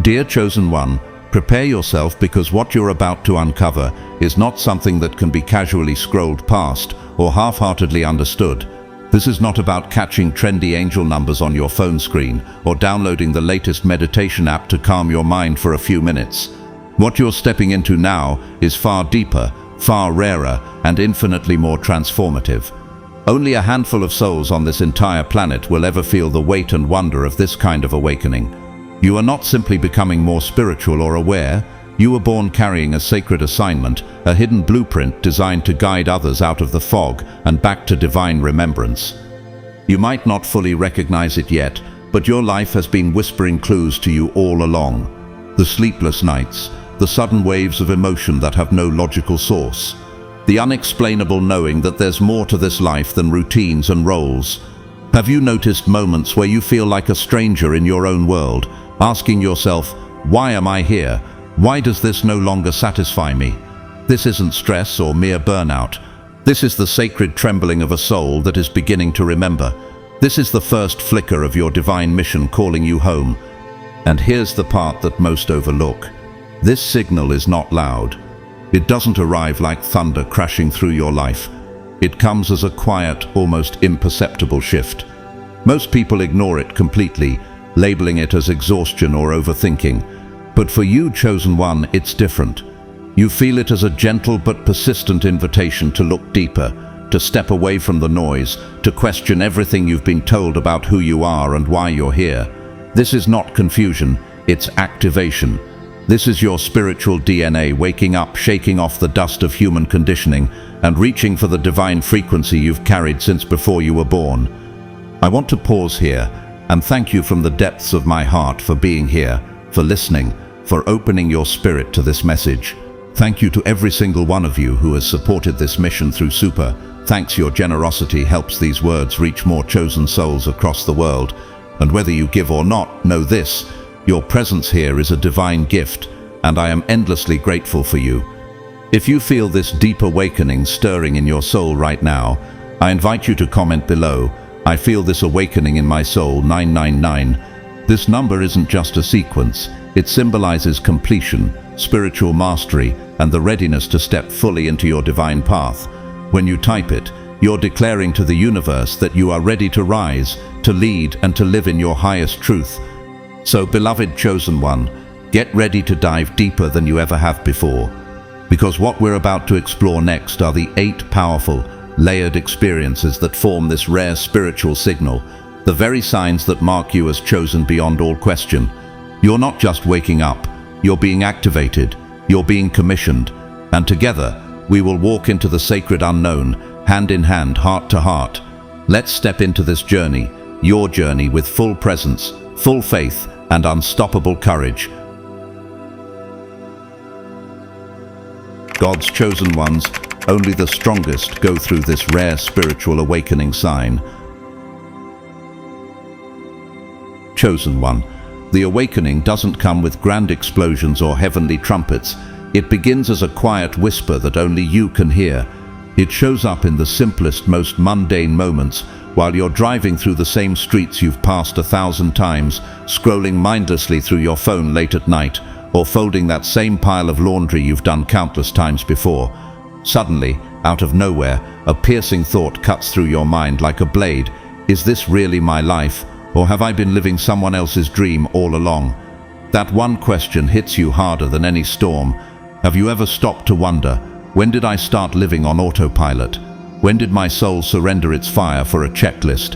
Dear Chosen One, prepare yourself, because what you're about to uncover is not something that can be casually scrolled past or half-heartedly understood. This is not about catching trendy angel numbers on your phone screen or downloading the latest meditation app to calm your mind for a few minutes. What you're stepping into now is far deeper, far rarer, and infinitely more transformative. Only a handful of souls on this entire planet will ever feel the weight and wonder of this kind of awakening. You are not simply becoming more spiritual or aware. You were born carrying a sacred assignment, a hidden blueprint designed to guide others out of the fog and back to divine remembrance. You might not fully recognize it yet, but your life has been whispering clues to you all along. The sleepless nights, the sudden waves of emotion that have no logical source, the unexplainable knowing that there's more to this life than routines and roles. Have you noticed moments where you feel like a stranger in your own world, asking yourself, why am I here? Why does this no longer satisfy me? This isn't stress or mere burnout. This is the sacred trembling of a soul that is beginning to remember. This is the first flicker of your divine mission calling you home. And here's the part that most overlook. This signal is not loud. It doesn't arrive like thunder crashing through your life. It comes as a quiet, almost imperceptible shift. Most people ignore it completely, labeling it as exhaustion or overthinking. But for you, Chosen One, it's different. You feel it as a gentle but persistent invitation to look deeper, to step away from the noise, to question everything you've been told about who you are and why you're here. This is not confusion, it's activation. This is your spiritual DNA waking up, shaking off the dust of human conditioning, and reaching for the divine frequency you've carried since before you were born. I want to pause here and thank you from the depths of my heart for being here, for listening, for opening your spirit to this message. Thank you to every single one of you who has supported this mission through Super. Thanks, your generosity helps these words reach more chosen souls across the world. And whether you give or not, know this: your presence here is a divine gift, and I am endlessly grateful for you. If you feel this deep awakening stirring in your soul right now, I invite you to comment below, "I feel this awakening in my soul, 999. This number isn't just a sequence, it symbolizes completion, spiritual mastery, and the readiness to step fully into your divine path. When you type it, you're declaring to the universe that you are ready to rise, to lead, and to live in your highest truth. So, beloved Chosen One, get ready to dive deeper than you ever have before. Because what we're about to explore next are the 8 powerful, layered experiences that form this rare spiritual signal, the very signs that mark you as chosen beyond all question. You're not just waking up, you're being activated, you're being commissioned, and together we will walk into the sacred unknown, hand in hand, heart to heart. Let's step into this journey, your journey, with full presence, full faith, and unstoppable courage. God's chosen ones, only the strongest go through this rare spiritual awakening sign. Chosen One, the awakening doesn't come with grand explosions or heavenly trumpets. It begins as a quiet whisper that only you can hear. It shows up in the simplest, most mundane moments, while you're driving through the same streets you've passed 1,000 times, scrolling mindlessly through your phone late at night, or folding that same pile of laundry you've done countless times before. Suddenly, out of nowhere, a piercing thought cuts through your mind like a blade. Is this really my life, or have I been living someone else's dream all along? That one question hits you harder than any storm. Have you ever stopped to wonder, when did I start living on autopilot? When did my soul surrender its fire for a checklist?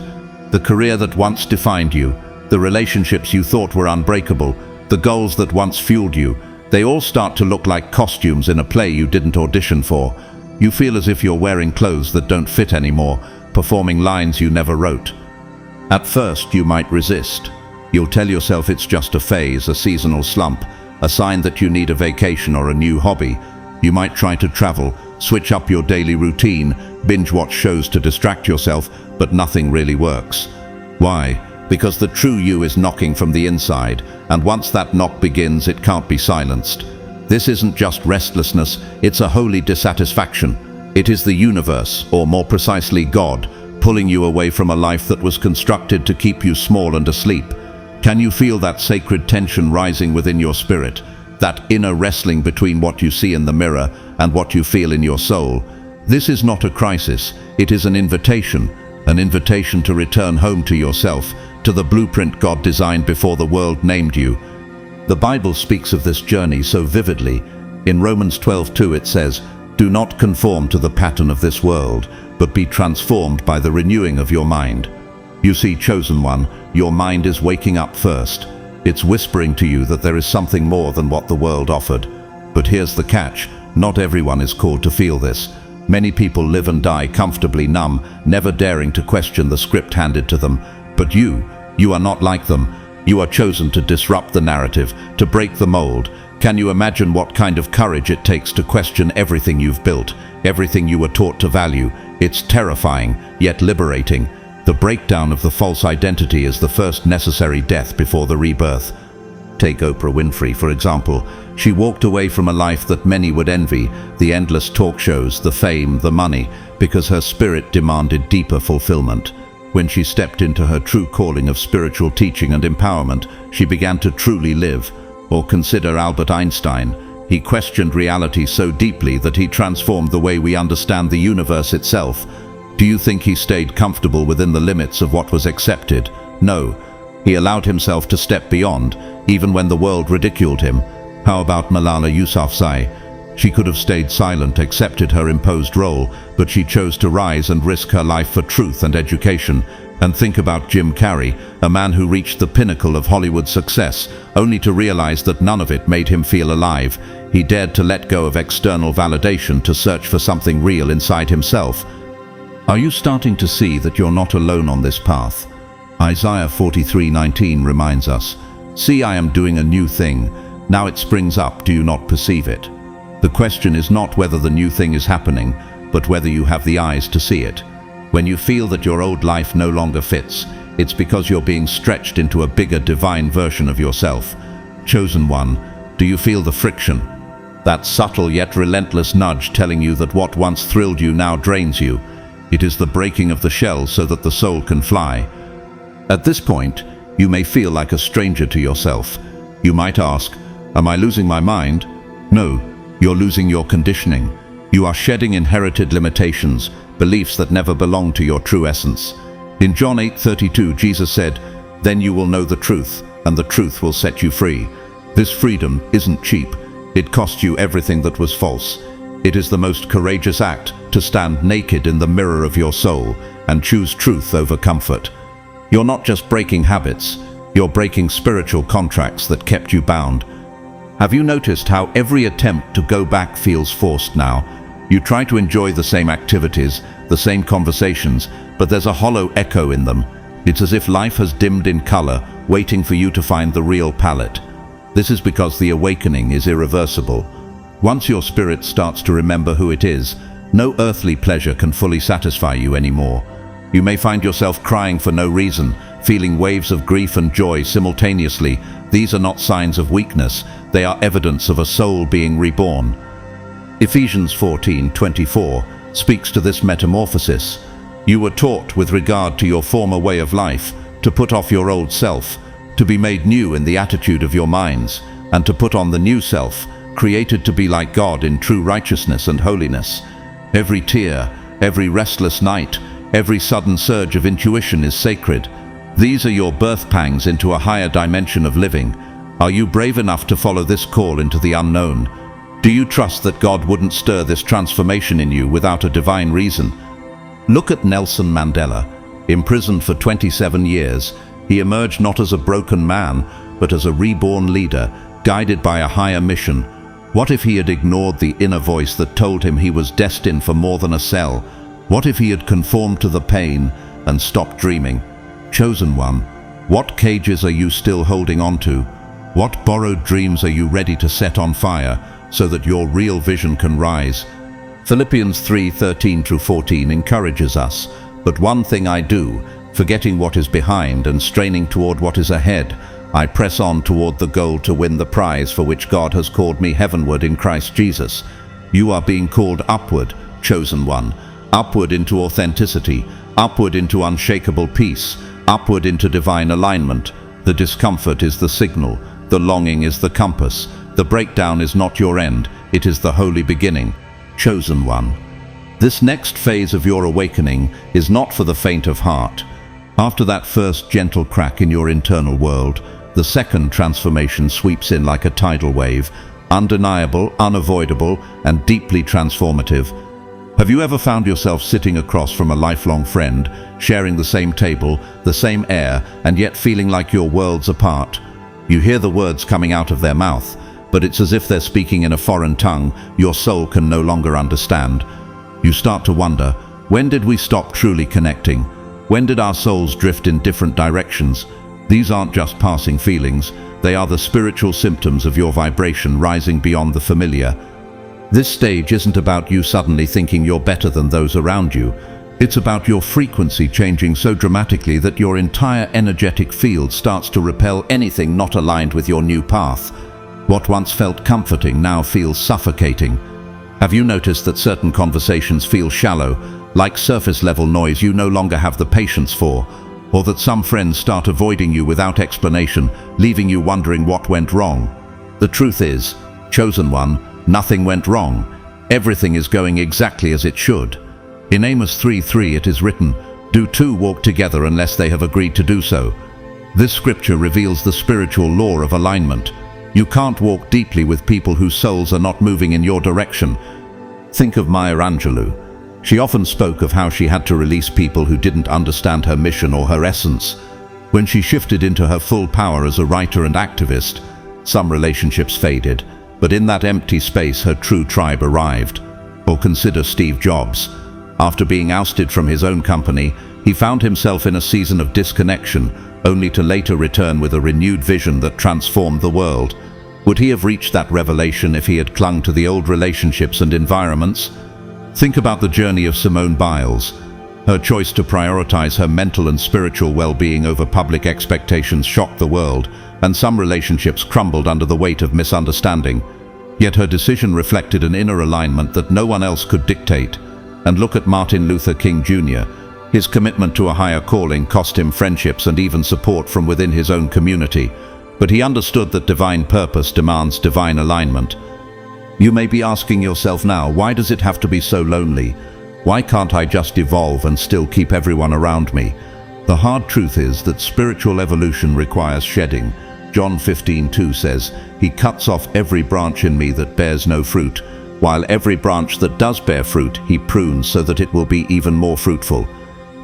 The career that once defined you, the relationships you thought were unbreakable, the goals that once fueled you, they all start to look like costumes in a play you didn't audition for. You feel as if you're wearing clothes that don't fit anymore, performing lines you never wrote. At first, you might resist. You'll tell yourself it's just a phase, a seasonal slump, a sign that you need a vacation or a new hobby. You might try to travel, switch up your daily routine, binge watch shows to distract yourself, but nothing really works. Why? Because the true you is knocking from the inside, and once that knock begins, it can't be silenced. This isn't just restlessness, it's a holy dissatisfaction. It is the universe, or more precisely God, pulling you away from a life that was constructed to keep you small and asleep. Can you feel that sacred tension rising within your spirit? That inner wrestling between what you see in the mirror and what you feel in your soul? This is not a crisis, it is an invitation to return home to yourself, to the blueprint God designed before the world named you. The Bible speaks of this journey so vividly. In Romans 12:2 it says, "Do not conform to the pattern of this world, but be transformed by the renewing of your mind." You see, chosen one, your mind is waking up first. It's whispering to you that there is something more than what the world offered. But here's the catch, not everyone is called to feel this. Many people live and die comfortably numb, never daring to question the script handed to them. But you are not like them. You are chosen to disrupt the narrative, to break the mold. Can you imagine what kind of courage it takes to question everything you've built, everything you were taught to value? It's terrifying, yet liberating. The breakdown of the false identity is the first necessary death before the rebirth. Take Oprah Winfrey, for example. She walked away from a life that many would envy, the endless talk shows, the fame, the money, because her spirit demanded deeper fulfillment. When she stepped into her true calling of spiritual teaching and empowerment, she began to truly live. Or consider Albert Einstein. He questioned reality so deeply that he transformed the way we understand the universe itself. Do you think he stayed comfortable within the limits of what was accepted? No. He allowed himself to step beyond, even when the world ridiculed him. How about Malala Yousafzai? She could have stayed silent, accepted her imposed role, but she chose to rise and risk her life for truth and education. And think about Jim Carrey, a man who reached the pinnacle of Hollywood success, only to realize that none of it made him feel alive. He dared to let go of external validation to search for something real inside himself. Are you starting to see that you're not alone on this path? Isaiah 43:19 reminds us, "See, I am doing a new thing. Now it springs up, do you not perceive it?" The question is not whether the new thing is happening, but whether you have the eyes to see it. When you feel that your old life no longer fits, it's because you're being stretched into a bigger divine version of yourself. Chosen one, do you feel the friction? That subtle yet relentless nudge telling you that what once thrilled you now drains you. It is the breaking of the shell so that the soul can fly. At this point, you may feel like a stranger to yourself. You might ask, am I losing my mind? No, you're losing your conditioning. You are shedding inherited limitations, beliefs that never belonged to your true essence. In John 8:32, Jesus said, "Then you will know the truth, and the truth will set you free." This freedom isn't cheap. It cost you everything that was false. It is the most courageous act to stand naked in the mirror of your soul and choose truth over comfort. You're not just breaking habits, you're breaking spiritual contracts that kept you bound. Have you noticed how every attempt to go back feels forced now? You try to enjoy the same activities, the same conversations, but there's a hollow echo in them. It's as if life has dimmed in color, waiting for you to find the real palette. This is because the awakening is irreversible. Once your spirit starts to remember who it is, no earthly pleasure can fully satisfy you anymore. You may find yourself crying for no reason, feeling waves of grief and joy simultaneously. These are not signs of weakness, they are evidence of a soul being reborn. Ephesians 14:24 speaks to this metamorphosis. You were taught with regard to your former way of life to put off your old self, to be made new in the attitude of your minds, and to put on the new self, created to be like God in true righteousness and holiness. Every tear, every restless night, every sudden surge of intuition is sacred. These are your birth pangs into a higher dimension of living. Are you brave enough to follow this call into the unknown? Do you trust that God wouldn't stir this transformation in you without a divine reason? Look at Nelson Mandela. Imprisoned for 27 years, he emerged not as a broken man, but as a reborn leader, guided by a higher mission. What if he had ignored the inner voice that told him he was destined for more than a cell? What if he had conformed to the pain and stopped dreaming? Chosen one, what cages are you still holding on to? What borrowed dreams are you ready to set on fire so that your real vision can rise? Philippians 3:13-14 encourages us, "But one thing I do, forgetting what is behind and straining toward what is ahead, I press on toward the goal to win the prize for which God has called me heavenward in Christ Jesus." You are being called upward, chosen one, upward into authenticity, upward into unshakable peace, upward into divine alignment. The discomfort is the signal, the longing is the compass. The breakdown is not your end, it is the holy beginning. Chosen one. This next phase of your awakening is not for the faint of heart. After that first gentle crack in your internal world, the second transformation sweeps in like a tidal wave, undeniable, unavoidable, and deeply transformative. Have you ever found yourself sitting across from a lifelong friend, sharing the same table, the same air, and yet feeling like you're worlds apart? You hear the words coming out of their mouth, but it's as if they're speaking in a foreign tongue your soul can no longer understand. You start to wonder, when did we stop truly connecting? When did our souls drift in different directions? These aren't just passing feelings, they are the spiritual symptoms of your vibration rising beyond the familiar. This stage isn't about you suddenly thinking you're better than those around you. It's about your frequency changing so dramatically that your entire energetic field starts to repel anything not aligned with your new path. What once felt comforting now feels suffocating. Have you noticed that certain conversations feel shallow, like surface-level noise you no longer have the patience for? Or that some friends start avoiding you without explanation, leaving you wondering what went wrong? The truth is, chosen one, nothing went wrong. Everything is going exactly as it should. In Amos 3:3 it is written, "Do two walk together unless they have agreed to do so?" This scripture reveals the spiritual law of alignment. You can't walk deeply with people whose souls are not moving in your direction. Think of Maya Angelou. She often spoke of how she had to release people who didn't understand her mission or her essence. When she shifted into her full power as a writer and activist, some relationships faded, but in that empty space her true tribe arrived. Or consider Steve Jobs. After being ousted from his own company, he found himself in a season of disconnection, only to later return with a renewed vision that transformed the world. Would he have reached that revelation if he had clung to the old relationships and environments? Think about the journey of Simone Biles. Her choice to prioritize her mental and spiritual well-being over public expectations shocked the world, and some relationships crumbled under the weight of misunderstanding. Yet her decision reflected an inner alignment that no one else could dictate. And look at Martin Luther King Jr. His commitment to a higher calling cost him friendships and even support from within his own community. But he understood that divine purpose demands divine alignment. You may be asking yourself now, why does it have to be so lonely? Why can't I just evolve and still keep everyone around me? The hard truth is that spiritual evolution requires shedding. John 15:2 says, "He cuts off every branch in me that bears no fruit, while every branch that does bear fruit, he prunes so that it will be even more fruitful."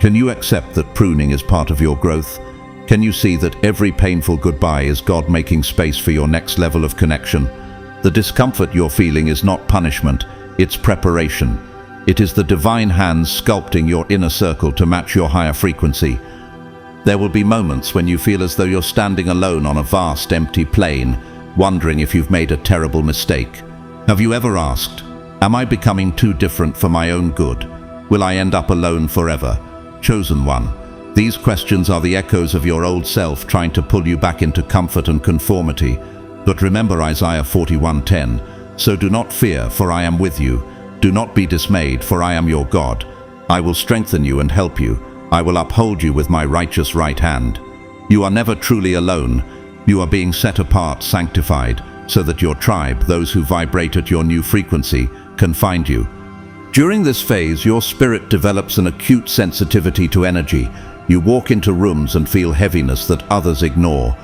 Can you accept that pruning is part of your growth? Can you see that every painful goodbye is God making space for your next level of connection? The discomfort you're feeling is not punishment, it's preparation. It is the divine hands sculpting your inner circle to match your higher frequency. There will be moments when you feel as though you're standing alone on a vast empty plain, wondering if you've made a terrible mistake. Have you ever asked, am I becoming too different for my own good? Will I end up alone forever? Chosen one. These questions are the echoes of your old self trying to pull you back into comfort and conformity. But remember Isaiah 41:10, "So do not fear, for I am with you. Do not be dismayed, for I am your God. I will strengthen you and help you. I will uphold you with my righteous right hand." You are never truly alone. You are being set apart, sanctified, so that your tribe, those who vibrate at your new frequency, can find you. During this phase, your spirit develops an acute sensitivity to energy. You walk into rooms and feel heaviness that others ignore.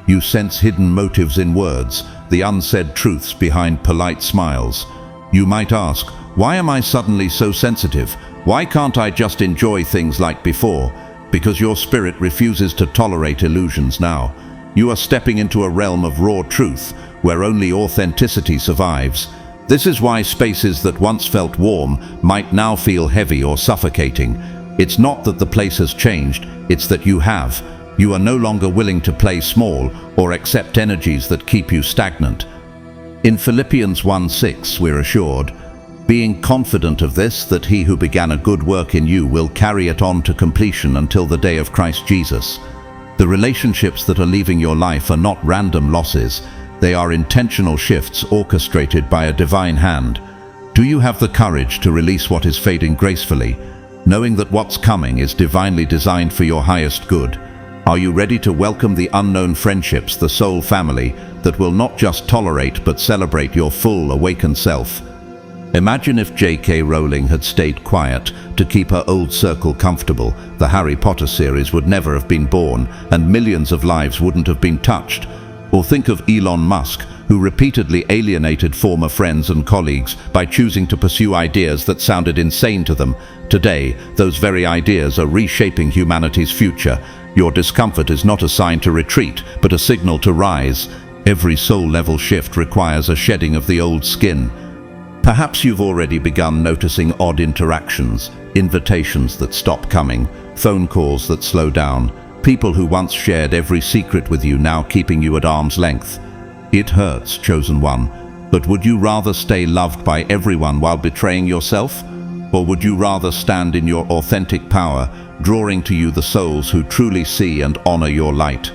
You sense hidden motives in words, the unsaid truths behind polite smiles. You might ask, why am I suddenly so sensitive? Why can't I just enjoy things like before? Because your spirit refuses to tolerate illusions now. You are stepping into a realm of raw truth, where only authenticity survives. This is why spaces that once felt warm might now feel heavy or suffocating. It's not that the place has changed, it's that you have. You are no longer willing to play small or accept energies that keep you stagnant. In Philippians 1:6 we're assured, being confident of this, that he who began a good work in you will carry it on to completion until the day of Christ Jesus. The relationships that are leaving your life are not random losses. They are intentional shifts orchestrated by a divine hand. Do you have the courage to release what is fading gracefully, knowing that what's coming is divinely designed for your highest good? Are you ready to welcome the unknown friendships, the soul family, that will not just tolerate but celebrate your full, awakened self? Imagine if J.K. Rowling had stayed quiet to keep her old circle comfortable. The Harry Potter series would never have been born, and millions of lives wouldn't have been touched. Or think of Elon Musk, who repeatedly alienated former friends and colleagues by choosing to pursue ideas that sounded insane to them. Today, those very ideas are reshaping humanity's future. Your discomfort is not a sign to retreat, but a signal to rise. Every soul-level shift requires a shedding of the old skin. Perhaps you've already begun noticing odd interactions, invitations that stop coming, phone calls that slow down, people who once shared every secret with you now keeping you at arm's length. It hurts, chosen one, but would you rather stay loved by everyone while betraying yourself? Or would you rather stand in your authentic power, drawing to you the souls who truly see and honor your light?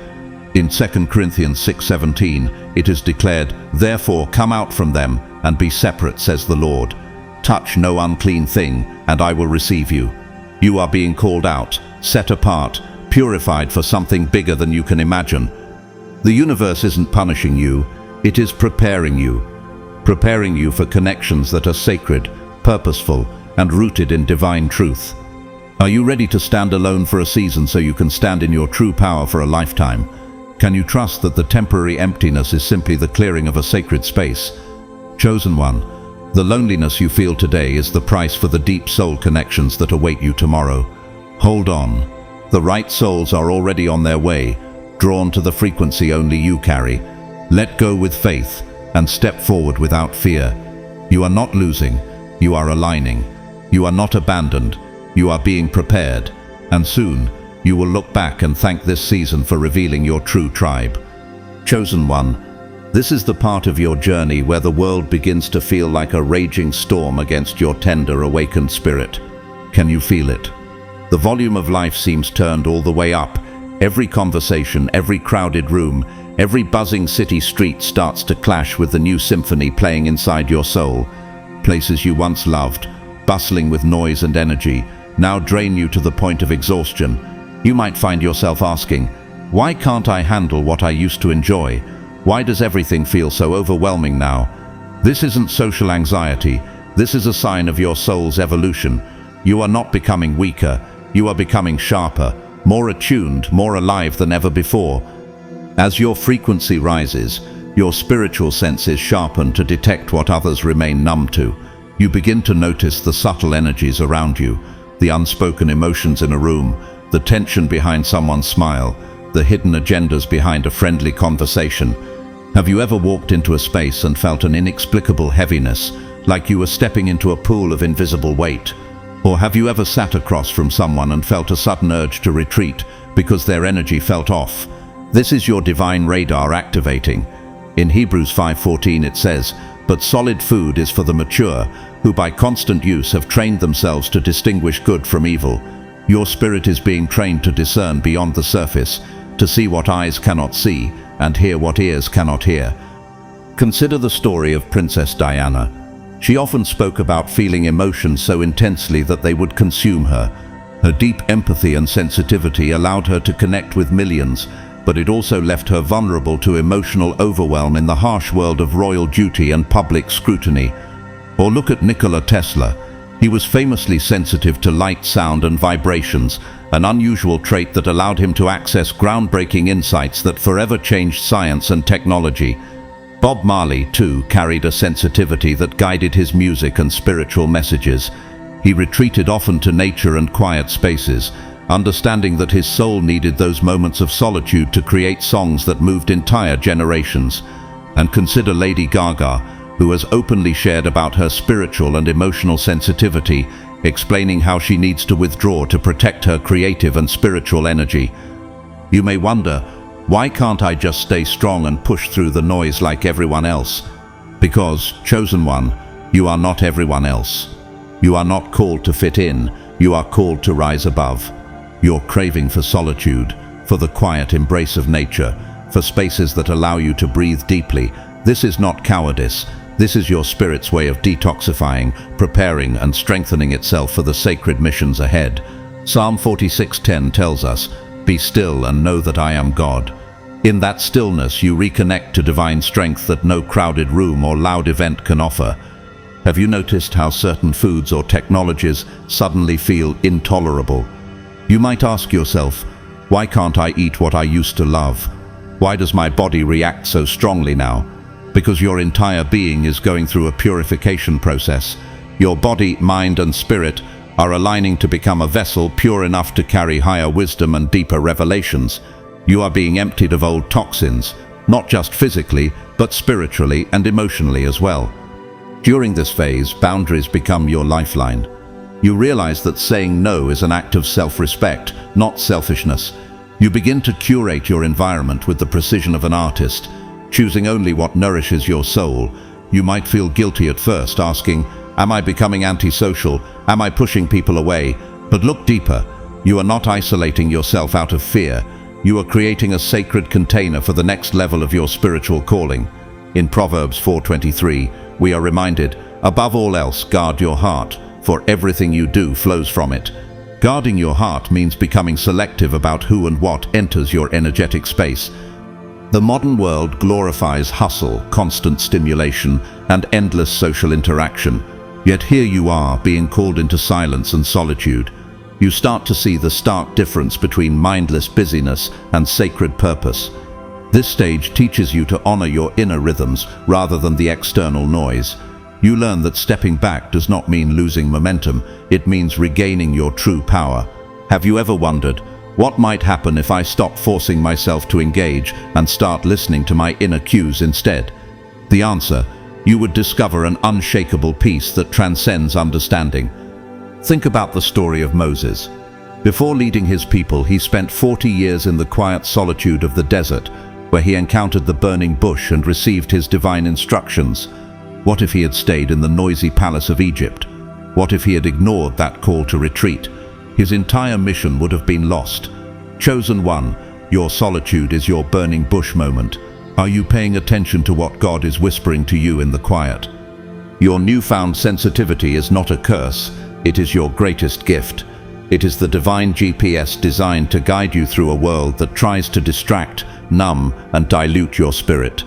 In 2 Corinthians 6:17, it is declared, "Therefore come out from them, and be separate, says the Lord. Touch no unclean thing, and I will receive you." You are being called out, set apart, purified for something bigger than you can imagine. The universe isn't punishing you, it is preparing you for connections that are sacred, purposeful, and rooted in divine truth. Are you ready to stand alone for a season so you can stand in your true power for a lifetime? Can you trust that the temporary emptiness is simply the clearing of a sacred space? Chosen one, the loneliness you feel today is the price for the deep soul connections that await you tomorrow. Hold on. The right souls are already on their way, drawn to the frequency only you carry. Let go with faith and step forward without fear. You are not losing, you are aligning. You are not abandoned, you are being prepared. And soon, you will look back and thank this season for revealing your true tribe. Chosen one, this is the part of your journey where the world begins to feel like a raging storm against your tender, awakened spirit. Can you feel it? The volume of life seems turned all the way up. Every conversation, every crowded room, every buzzing city street starts to clash with the new symphony playing inside your soul. Places you once loved, bustling with noise and energy, now drain you to the point of exhaustion. You might find yourself asking, why can't I handle what I used to enjoy? Why does everything feel so overwhelming now? This isn't social anxiety. This is a sign of your soul's evolution. You are not becoming weaker. You are becoming sharper, more attuned, more alive than ever before. As your frequency rises, your spiritual senses sharpen to detect what others remain numb to. You begin to notice the subtle energies around you, the unspoken emotions in a room, the tension behind someone's smile, the hidden agendas behind a friendly conversation. Have you ever walked into a space and felt an inexplicable heaviness, like you were stepping into a pool of invisible weight? Or have you ever sat across from someone and felt a sudden urge to retreat because their energy felt off? This is your divine radar activating. In Hebrews 5:14 it says, "But solid food is for the mature, who by constant use have trained themselves to distinguish good from evil." Your spirit is being trained to discern beyond the surface, to see what eyes cannot see and hear what ears cannot hear. Consider the story of Princess Diana. She often spoke about feeling emotions so intensely that they would consume her. Her deep empathy and sensitivity allowed her to connect with millions, but it also left her vulnerable to emotional overwhelm in the harsh world of royal duty and public scrutiny. Or look at Nikola Tesla. He was famously sensitive to light, sound, and vibrations, an unusual trait that allowed him to access groundbreaking insights that forever changed science and technology. Bob Marley, too, carried a sensitivity that guided his music and spiritual messages. He retreated often to nature and quiet spaces, understanding that his soul needed those moments of solitude to create songs that moved entire generations. And consider Lady Gaga, who has openly shared about her spiritual and emotional sensitivity, explaining how she needs to withdraw to protect her creative and spiritual energy. You may wonder, why can't I just stay strong and push through the noise like everyone else? Because, chosen one, you are not everyone else. You are not called to fit in, you are called to rise above. Your craving for solitude, for the quiet embrace of nature, for spaces that allow you to breathe deeply, this is not cowardice. This is your spirit's way of detoxifying, preparing, and strengthening itself for the sacred missions ahead. Psalm 46:10 tells us, Be still and know that I am God. In that stillness, you reconnect to divine strength that no crowded room or loud event can offer. Have you noticed how certain foods or technologies suddenly feel intolerable? You might ask yourself, why can't I eat what I used to love? Why does my body react so strongly now? Because your entire being is going through a purification process. Your body, mind, and spirit are aligning to become a vessel pure enough to carry higher wisdom and deeper revelations. You are being emptied of old toxins, not just physically, but spiritually and emotionally as well. During this phase, boundaries become your lifeline. You realize that saying no is an act of self-respect, not selfishness. You begin to curate your environment with the precision of an artist, choosing only what nourishes your soul. You might feel guilty at first, asking, am I becoming antisocial? Am I pushing people away? But look deeper. You are not isolating yourself out of fear. You are creating a sacred container for the next level of your spiritual calling. In Proverbs 4:23, we are reminded, above all else, guard your heart, for everything you do flows from it. Guarding your heart means becoming selective about who and what enters your energetic space. The modern world glorifies hustle, constant stimulation, and endless social interaction. Yet here you are, being called into silence and solitude. You start to see the stark difference between mindless busyness and sacred purpose. This stage teaches you to honor your inner rhythms rather than the external noise. You learn that stepping back does not mean losing momentum, it means regaining your true power. Have you ever wondered, what might happen if I stop forcing myself to engage and start listening to my inner cues instead? The answer, you would discover an unshakable peace that transcends understanding. Think about the story of Moses. Before leading his people, he spent 40 years in the quiet solitude of the desert, where he encountered the burning bush and received his divine instructions. What if he had stayed in the noisy palace of Egypt? What if he had ignored that call to retreat? His entire mission would have been lost. Chosen one, your solitude is your burning bush moment. Are you paying attention to what God is whispering to you in the quiet? Your newfound sensitivity is not a curse, it is your greatest gift. It is the divine GPS designed to guide you through a world that tries to distract, numb, and dilute your spirit.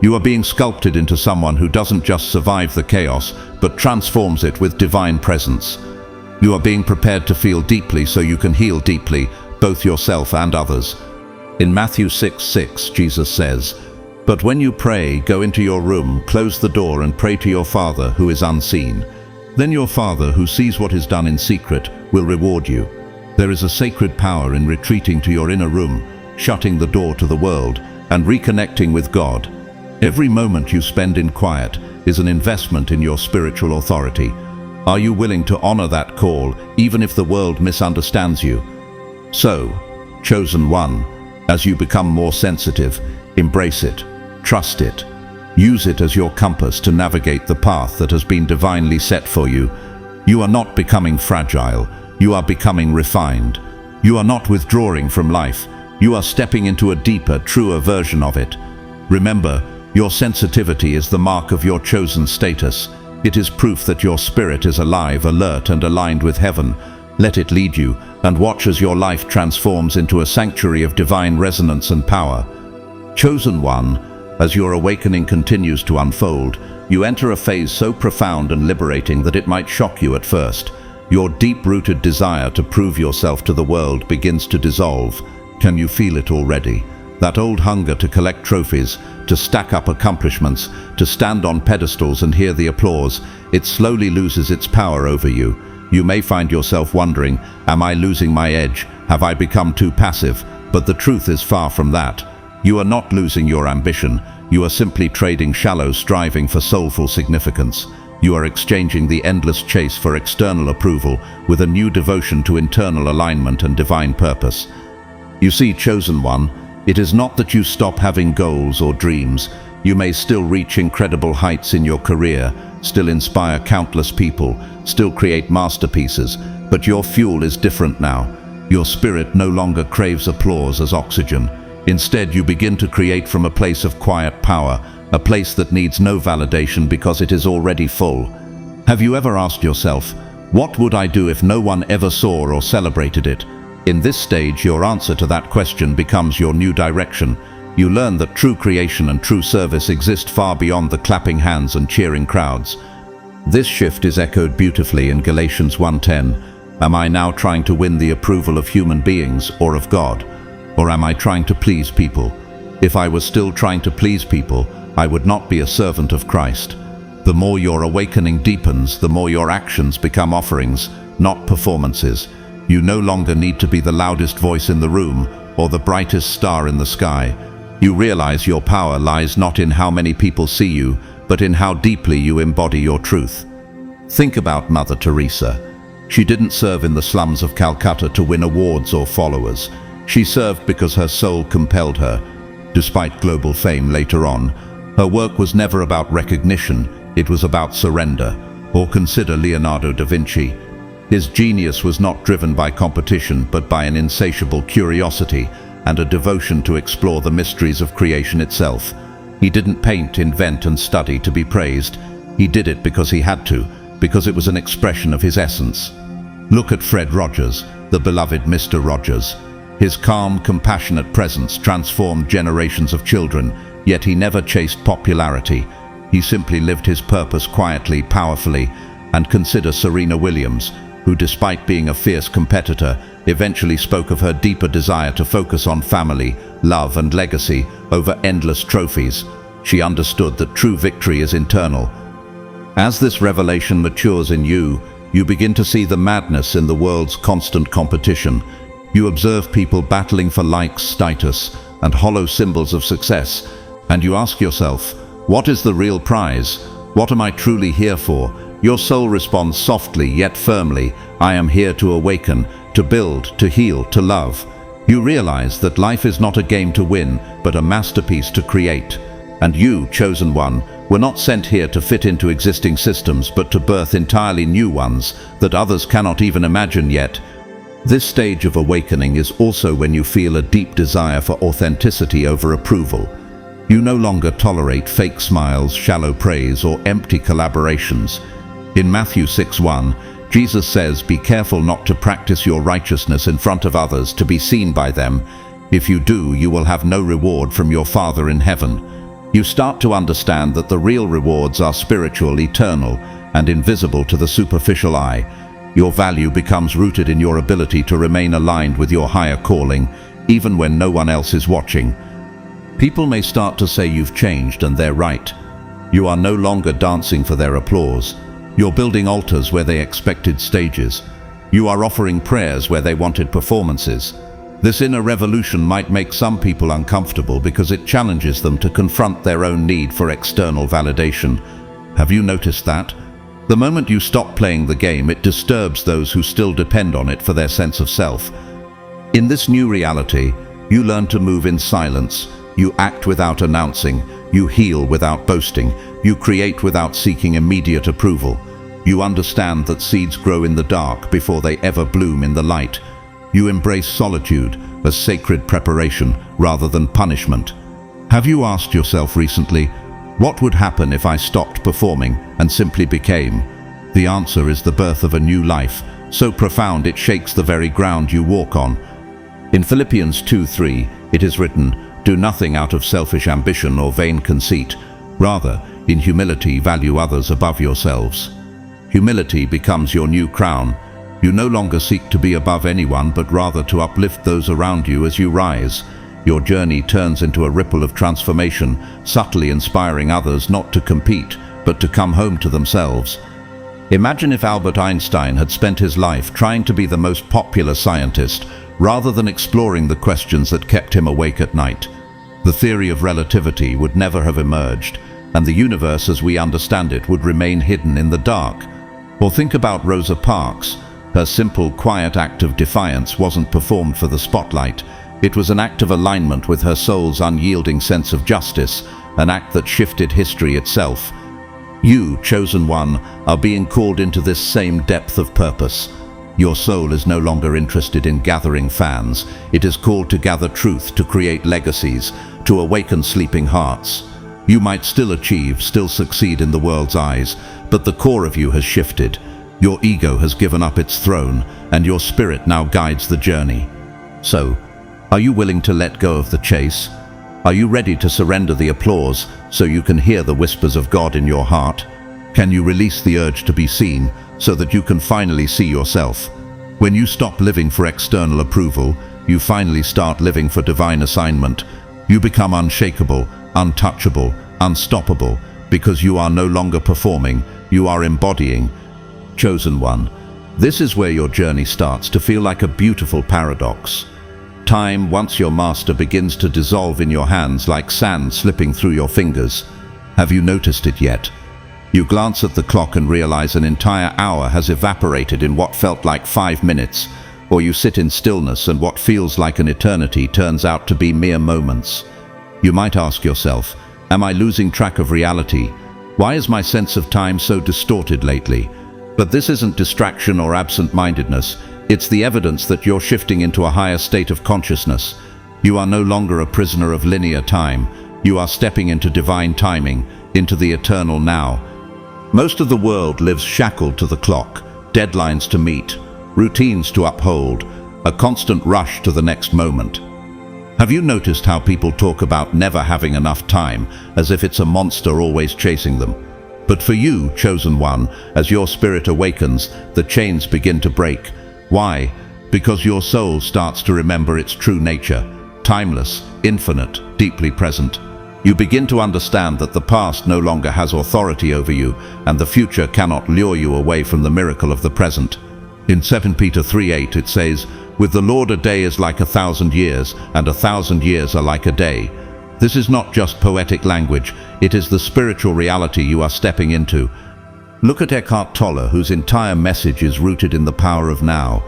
You are being sculpted into someone who doesn't just survive the chaos, but transforms it with divine presence. You are being prepared to feel deeply so you can heal deeply, both yourself and others. In Matthew 6:6, Jesus says, "But when you pray, go into your room, close the door, and pray to your Father who is unseen. Then your Father, who sees what is done in secret, will reward you." There is a sacred power in retreating to your inner room, shutting the door to the world, and reconnecting with God. Every moment you spend in quiet is an investment in your spiritual authority. Are you willing to honor that call, even if the world misunderstands you? So, chosen one, as you become more sensitive, embrace it, trust it. Use it as your compass to navigate the path that has been divinely set for you. You are not becoming fragile, you are becoming refined. You are not withdrawing from life, you are stepping into a deeper, truer version of it. Remember, your sensitivity is the mark of your chosen status. It is proof that your spirit is alive, alert, and aligned with heaven. Let it lead you, and watch as your life transforms into a sanctuary of divine resonance and power. Chosen one, as your awakening continues to unfold, you enter a phase so profound and liberating that it might shock you at first. Your deep-rooted desire to prove yourself to the world begins to dissolve. Can you feel it already? That old hunger to collect trophies, to stack up accomplishments, to stand on pedestals and hear the applause, it slowly loses its power over you. You may find yourself wondering, am I losing my edge? Have I become too passive? But the truth is far from that. You are not losing your ambition. You are simply trading shallow striving for soulful significance. You are exchanging the endless chase for external approval with a new devotion to internal alignment and divine purpose. You see, chosen one, it is not that you stop having goals or dreams. You may still reach incredible heights in your career, still inspire countless people, still create masterpieces, but your fuel is different now. Your spirit no longer craves applause as oxygen. Instead, you begin to create from a place of quiet power, a place that needs no validation because it is already full. Have you ever asked yourself, what would I do if no one ever saw or celebrated it? In this stage, your answer to that question becomes your new direction. You learn that true creation and true service exist far beyond the clapping hands and cheering crowds. This shift is echoed beautifully in Galatians 1:10. Am I now trying to win the approval of human beings or of God? Or am I trying to please people? If I was still trying to please people, I would not be a servant of Christ. The more your awakening deepens, the more your actions become offerings, not performances. You no longer need to be the loudest voice in the room or the brightest star in the sky. You realize your power lies not in how many people see you, but in how deeply you embody your truth. Think about Mother Teresa. She didn't serve in the slums of Calcutta to win awards or followers. She served because her soul compelled her. Despite global fame later on, her work was never about recognition, it was about surrender. Or consider Leonardo da Vinci. His genius was not driven by competition, but by an insatiable curiosity and a devotion to explore the mysteries of creation itself. He didn't paint, invent, and study to be praised. He did it because he had to, because it was an expression of his essence. Look at Fred Rogers, the beloved Mr. Rogers. His calm, compassionate presence transformed generations of children, yet he never chased popularity. He simply lived his purpose quietly, powerfully. And consider Serena Williams, who, despite being a fierce competitor, eventually spoke of her deeper desire to focus on family, love, and legacy over endless trophies. She understood that true victory is internal. As this revelation matures in you, you begin to see the madness in the world's constant competition. You observe people battling for likes, status, and hollow symbols of success, and you ask yourself, what is the real prize? What am I truly here for? Your soul responds softly yet firmly, I am here to awaken, to build, to heal, to love. You realize that life is not a game to win, but a masterpiece to create. And you, chosen one, were not sent here to fit into existing systems, but to birth entirely new ones that others cannot even imagine yet. This stage of awakening is also when you feel a deep desire for authenticity over approval. You no longer tolerate fake smiles, shallow praise, or empty collaborations. In Matthew 6:1, Jesus says, be careful not to practice your righteousness in front of others to be seen by them. If you do, you will have no reward from your Father in heaven. You start to understand that the real rewards are spiritual, eternal, and invisible to the superficial eye. Your value becomes rooted in your ability to remain aligned with your higher calling, even when no one else is watching. People may start to say you've changed, and they're right. You are no longer dancing for their applause. You're building altars where they expected stages. You are offering prayers where they wanted performances. This inner revolution might make some people uncomfortable because it challenges them to confront their own need for external validation. Have you noticed that? The moment you stop playing the game, it disturbs those who still depend on it for their sense of self. In this new reality, you learn to move in silence. You act without announcing. You heal without boasting. You create without seeking immediate approval. You understand that seeds grow in the dark before they ever bloom in the light. You embrace solitude as sacred preparation rather than punishment. Have you asked yourself recently, what would happen if I stopped performing and simply became? The answer is the birth of a new life, so profound it shakes the very ground you walk on. In Philippians 2:3, it is written, do nothing out of selfish ambition or vain conceit. Rather, in humility, value others above yourselves. Humility becomes your new crown. You no longer seek to be above anyone, but rather to uplift those around you as you rise. Your journey turns into a ripple of transformation, subtly inspiring others not to compete, but to come home to themselves. Imagine if Albert Einstein had spent his life trying to be the most popular scientist, rather than exploring the questions that kept him awake at night. The theory of relativity would never have emerged, and the universe as we understand it would remain hidden in the dark. Or think about Rosa Parks. Her simple, quiet act of defiance wasn't performed for the spotlight. It was an act of alignment with her soul's unyielding sense of justice, an act that shifted history itself. You, chosen one, are being called into this same depth of purpose. Your soul is no longer interested in gathering fans. It is called to gather truth, to create legacies, to awaken sleeping hearts. You might still achieve, still succeed in the world's eyes, but the core of you has shifted. Your ego has given up its throne, and your spirit now guides the journey. So, are you willing to let go of the chase? Are you ready to surrender the applause so you can hear the whispers of God in your heart? Can you release the urge to be seen so that you can finally see yourself? When you stop living for external approval, you finally start living for divine assignment. You become unshakable, untouchable, unstoppable, because you are no longer performing, you are embodying. Chosen one. This is where your journey starts to feel like a beautiful paradox. Time, once your master, begins to dissolve in your hands like sand slipping through your fingers. Have you noticed it yet? You glance at the clock and realize an entire hour has evaporated in what felt like 5 minutes, or you sit in stillness and what feels like an eternity turns out to be mere moments. You might ask yourself, am I losing track of reality? Why is my sense of time so distorted lately? But this isn't distraction or absent-mindedness. It's the evidence that you're shifting into a higher state of consciousness. You are no longer a prisoner of linear time. You are stepping into divine timing, into the eternal now. Most of the world lives shackled to the clock, deadlines to meet, routines to uphold, a constant rush to the next moment. Have you noticed how people talk about never having enough time, as if it's a monster always chasing them? But for you, chosen one, as your spirit awakens, the chains begin to break. Why? Because your soul starts to remember its true nature, timeless, infinite, deeply present. You begin to understand that the past no longer has authority over you, and the future cannot lure you away from the miracle of the present. In 2 Peter 3:8 it says, "With the Lord a day is like 1,000 years, and 1,000 years are like a day." This is not just poetic language, it is the spiritual reality you are stepping into. Look at Eckhart Tolle, whose entire message is rooted in the power of now.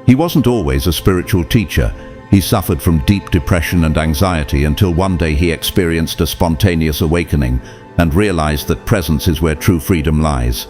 He wasn't always a spiritual teacher. He suffered from deep depression and anxiety until one day he experienced a spontaneous awakening and realized that presence is where true freedom lies.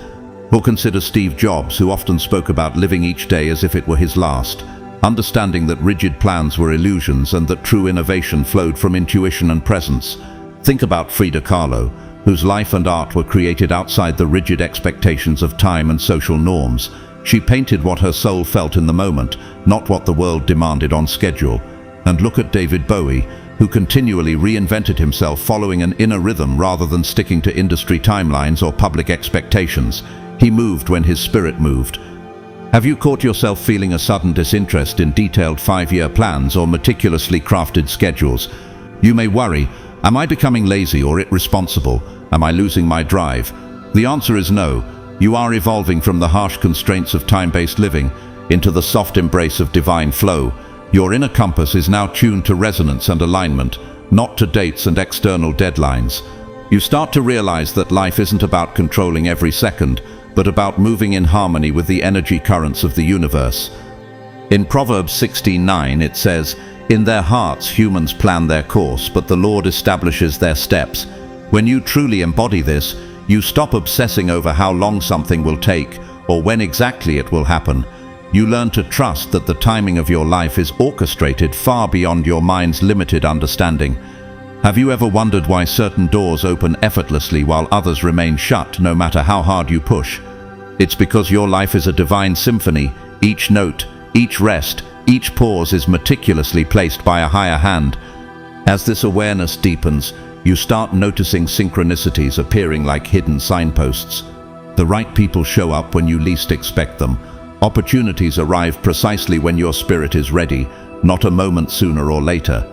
Or consider Steve Jobs, who often spoke about living each day as if it were his last, understanding that rigid plans were illusions and that true innovation flowed from intuition and presence. Think about Frida Kahlo, whose life and art were created outside the rigid expectations of time and social norms. She painted what her soul felt in the moment, not what the world demanded on schedule. And look at David Bowie, who continually reinvented himself following an inner rhythm rather than sticking to industry timelines or public expectations. He moved when his spirit moved. Have you caught yourself feeling a sudden disinterest in detailed 5-year plans or meticulously crafted schedules? You may worry, am I becoming lazy or irresponsible? Am I losing my drive? The answer is no. You are evolving from the harsh constraints of time-based living into the soft embrace of divine flow. Your inner compass is now tuned to resonance and alignment, not to dates and external deadlines. You start to realize that life isn't about controlling every second, but about moving in harmony with the energy currents of the universe. In Proverbs 16:9 it says, "In their hearts humans plan their course, but the Lord establishes their steps." When you truly embody this, you stop obsessing over how long something will take or when exactly it will happen. You learn to trust that the timing of your life is orchestrated far beyond your mind's limited understanding. Have you ever wondered why certain doors open effortlessly while others remain shut no matter how hard you push? It's because your life is a divine symphony. Each note, each rest, each pause is meticulously placed by a higher hand. As this awareness deepens, you start noticing synchronicities appearing like hidden signposts. The right people show up when you least expect them. Opportunities arrive precisely when your spirit is ready, not a moment sooner or later.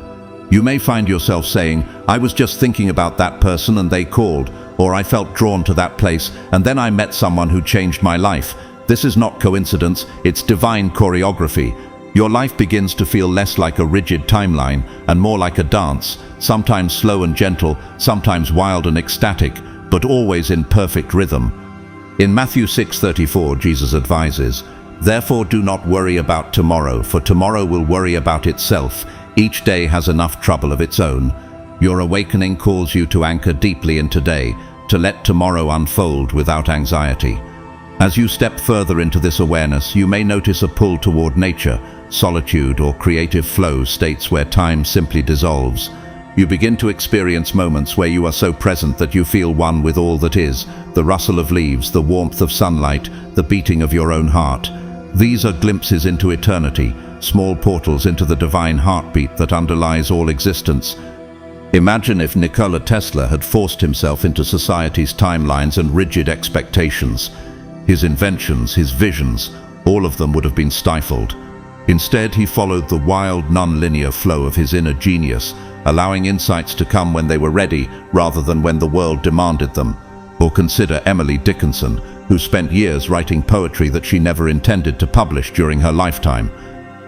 You may find yourself saying, "I was just thinking about that person and they called," or "I felt drawn to that place and then I met someone who changed my life." This is not coincidence, it's divine choreography. Your life begins to feel less like a rigid timeline and more like a dance, sometimes slow and gentle, sometimes wild and ecstatic, but always in perfect rhythm. In Matthew 6:34, Jesus advises, "Therefore do not worry about tomorrow, for tomorrow will worry about itself. Each day has enough trouble of its own." Your awakening calls you to anchor deeply in today, to let tomorrow unfold without anxiety. As you step further into this awareness, you may notice a pull toward nature, solitude, or creative flow, states where time simply dissolves. You begin to experience moments where you are so present that you feel one with all that is, the rustle of leaves, the warmth of sunlight, the beating of your own heart. These are glimpses into eternity, small portals into the divine heartbeat that underlies all existence. Imagine if Nikola Tesla had forced himself into society's timelines and rigid expectations. His inventions, his visions, all of them would have been stifled. Instead, he followed the wild, non-linear flow of his inner genius, allowing insights to come when they were ready rather than when the world demanded them. Or consider Emily Dickinson, who spent years writing poetry that she never intended to publish during her lifetime.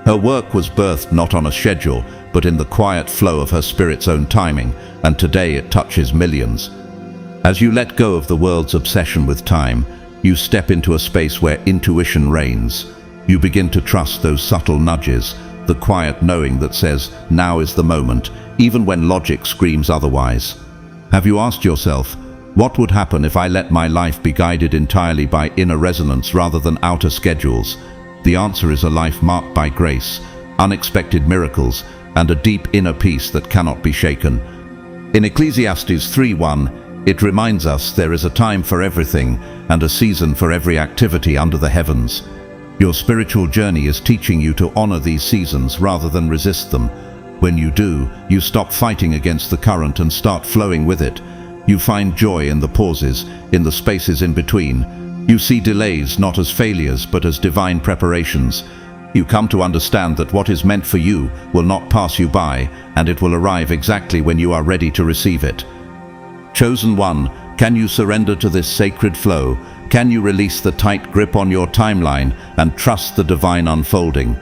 Her work was birthed not on a schedule, but in the quiet flow of her spirit's own timing, and today it touches millions. As you let go of the world's obsession with time, you step into a space where intuition reigns. You begin to trust those subtle nudges, the quiet knowing that says, now is the moment, even when logic screams otherwise. Have you asked yourself, what would happen if I let my life be guided entirely by inner resonance rather than outer schedules? The answer is a life marked by grace, unexpected miracles, and a deep inner peace that cannot be shaken. In Ecclesiastes 3:1, it reminds us there is a time for everything and a season for every activity under the heavens. Your spiritual journey is teaching you to honor these seasons rather than resist them. When you do, you stop fighting against the current and start flowing with it. You find joy in the pauses, in the spaces in between. You see delays not as failures but as divine preparations. You come to understand that what is meant for you will not pass you by, and it will arrive exactly when you are ready to receive it. Chosen one, can you surrender to this sacred flow? Can you release the tight grip on your timeline and trust the divine unfolding?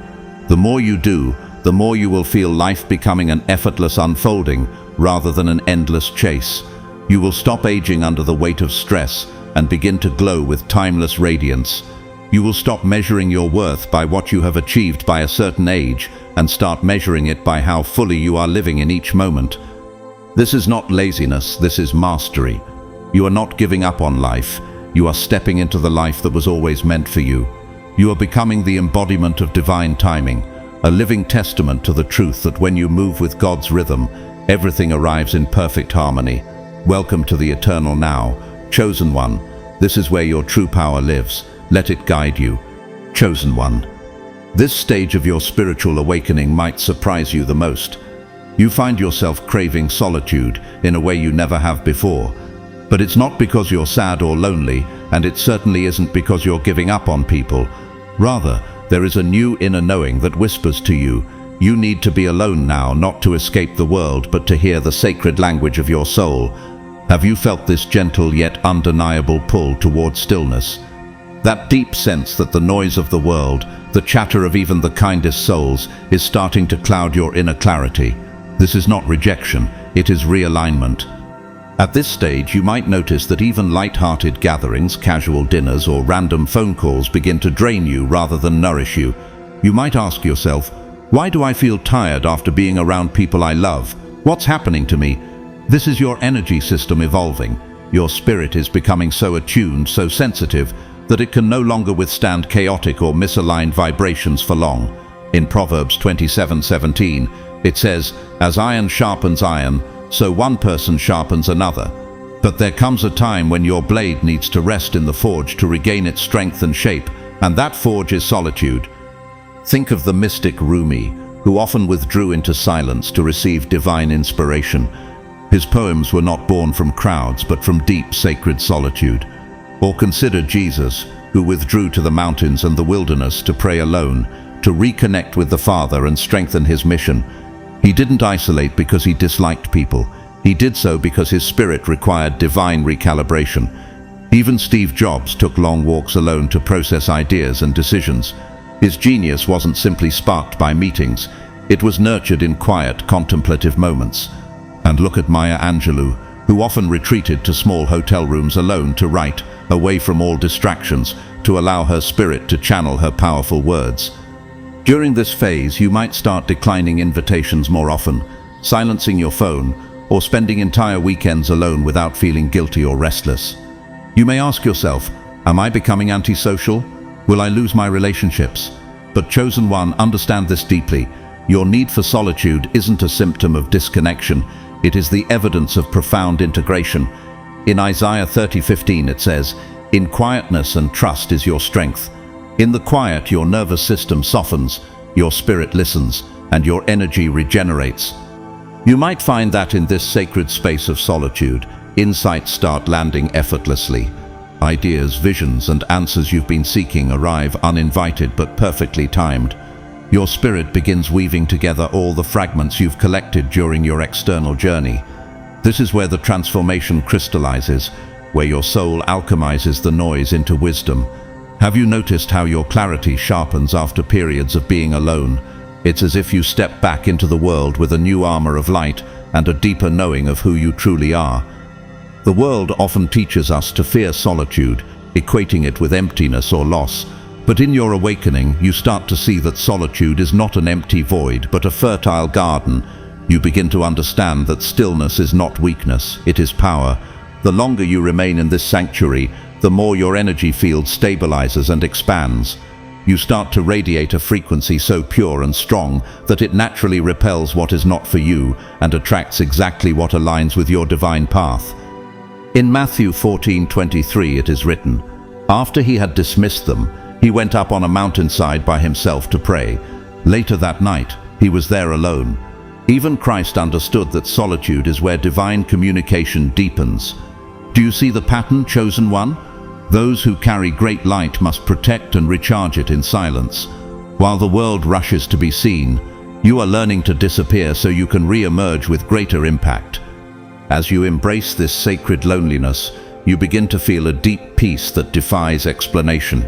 The more you do, the more you will feel life becoming an effortless unfolding rather than an endless chase. You will stop aging under the weight of stress and begin to glow with timeless radiance. You will stop measuring your worth by what you have achieved by a certain age and start measuring it by how fully you are living in each moment. This is not laziness, this is mastery. You are not giving up on life. You are stepping into the life that was always meant for you. You are becoming the embodiment of divine timing, a living testament to the truth that when you move with God's rhythm, everything arrives in perfect harmony. Welcome to the eternal now. Chosen one, this is where your true power lives. Let it guide you. Chosen one. This stage of your spiritual awakening might surprise you the most. You find yourself craving solitude in a way you never have before. But it's not because you're sad or lonely, and it certainly isn't because you're giving up on people. Rather, there is a new inner knowing that whispers to you, you need to be alone now, not to escape the world, but to hear the sacred language of your soul. Have you felt this gentle yet undeniable pull toward stillness? That deep sense that the noise of the world, the chatter of even the kindest souls, is starting to cloud your inner clarity. This is not rejection, it is realignment. At this stage, you might notice that even light-hearted gatherings, casual dinners, or random phone calls begin to drain you rather than nourish you. You might ask yourself, why do I feel tired after being around people I love? What's happening to me? This is your energy system evolving. Your spirit is becoming so attuned, so sensitive, that it can no longer withstand chaotic or misaligned vibrations for long. In Proverbs 27:17, it says, as iron sharpens iron, so one person sharpens another. But there comes a time when your blade needs to rest in the forge to regain its strength and shape, and that forge is solitude. Think of the mystic Rumi, who often withdrew into silence to receive divine inspiration. His poems were not born from crowds, but from deep sacred solitude. Or consider Jesus, who withdrew to the mountains and the wilderness to pray alone, to reconnect with the Father and strengthen his mission. He didn't isolate because he disliked people. He did so because his spirit required divine recalibration. Even Steve Jobs took long walks alone to process ideas and decisions. His genius wasn't simply sparked by meetings. It was nurtured in quiet, contemplative moments. And look at Maya Angelou, who often retreated to small hotel rooms alone to write, away from all distractions, to allow her spirit to channel her powerful words. During this phase, you might start declining invitations more often, silencing your phone, or spending entire weekends alone without feeling guilty or restless. You may ask yourself, am I becoming antisocial? Will I lose my relationships? But chosen one, understand this deeply. Your need for solitude isn't a symptom of disconnection. It is the evidence of profound integration. In Isaiah 30:15 it says, "In quietness and trust is your strength." In the quiet, your nervous system softens, your spirit listens, and your energy regenerates. You might find that in this sacred space of solitude, insights start landing effortlessly. Ideas, visions, and answers you've been seeking arrive uninvited but perfectly timed. Your spirit begins weaving together all the fragments you've collected during your external journey. This is where the transformation crystallizes, where your soul alchemizes the noise into wisdom. Have you noticed how your clarity sharpens after periods of being alone? It's as if you step back into the world with a new armor of light and a deeper knowing of who you truly are. The world often teaches us to fear solitude, equating it with emptiness or loss. But in your awakening, you start to see that solitude is not an empty void, but a fertile garden. You begin to understand that stillness is not weakness, it is power. The longer you remain in this sanctuary, the more your energy field stabilizes and expands. You start to radiate a frequency so pure and strong that it naturally repels what is not for you and attracts exactly what aligns with your divine path. In Matthew 14:23 it is written, "After he had dismissed them, he went up on a mountainside by himself to pray. Later that night, he was there alone." Even Christ understood that solitude is where divine communication deepens. Do you see the pattern, chosen one? Those who carry great light must protect and recharge it in silence. While the world rushes to be seen, you are learning to disappear so you can re-emerge with greater impact. As you embrace this sacred loneliness, you begin to feel a deep peace that defies explanation.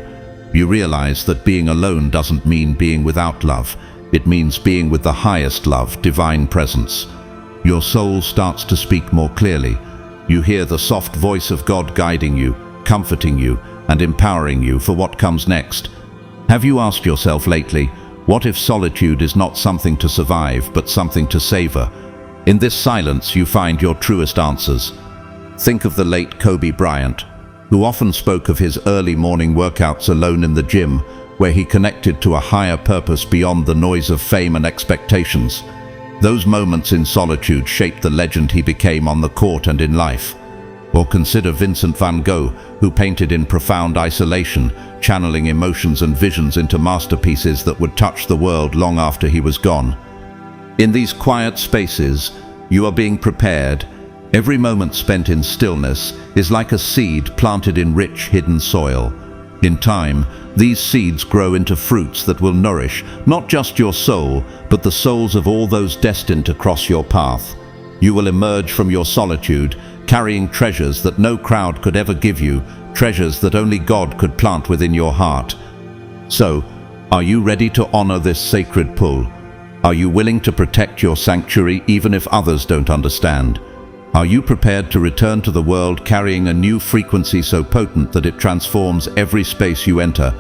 You realize that being alone doesn't mean being without love. It means being with the highest love, divine presence. Your soul starts to speak more clearly. You hear the soft voice of God guiding you, comforting you, and empowering you for what comes next. Have you asked yourself lately, what if solitude is not something to survive, but something to savor? In this silence, you find your truest answers. Think of the late Kobe Bryant, who often spoke of his early morning workouts alone in the gym, where he connected to a higher purpose beyond the noise of fame and expectations. Those moments in solitude shaped the legend he became on the court and in life. Or consider Vincent van Gogh, who painted in profound isolation, channeling emotions and visions into masterpieces that would touch the world long after he was gone. In these quiet spaces, you are being prepared. Every moment spent in stillness is like a seed planted in rich, hidden soil. In time, these seeds grow into fruits that will nourish not just your soul, but the souls of all those destined to cross your path. You will emerge from your solitude, carrying treasures that no crowd could ever give you, treasures that only God could plant within your heart. So, are you ready to honor this sacred pull? Are you willing to protect your sanctuary even if others don't understand? Are you prepared to return to the world carrying a new frequency so potent that it transforms every space you enter?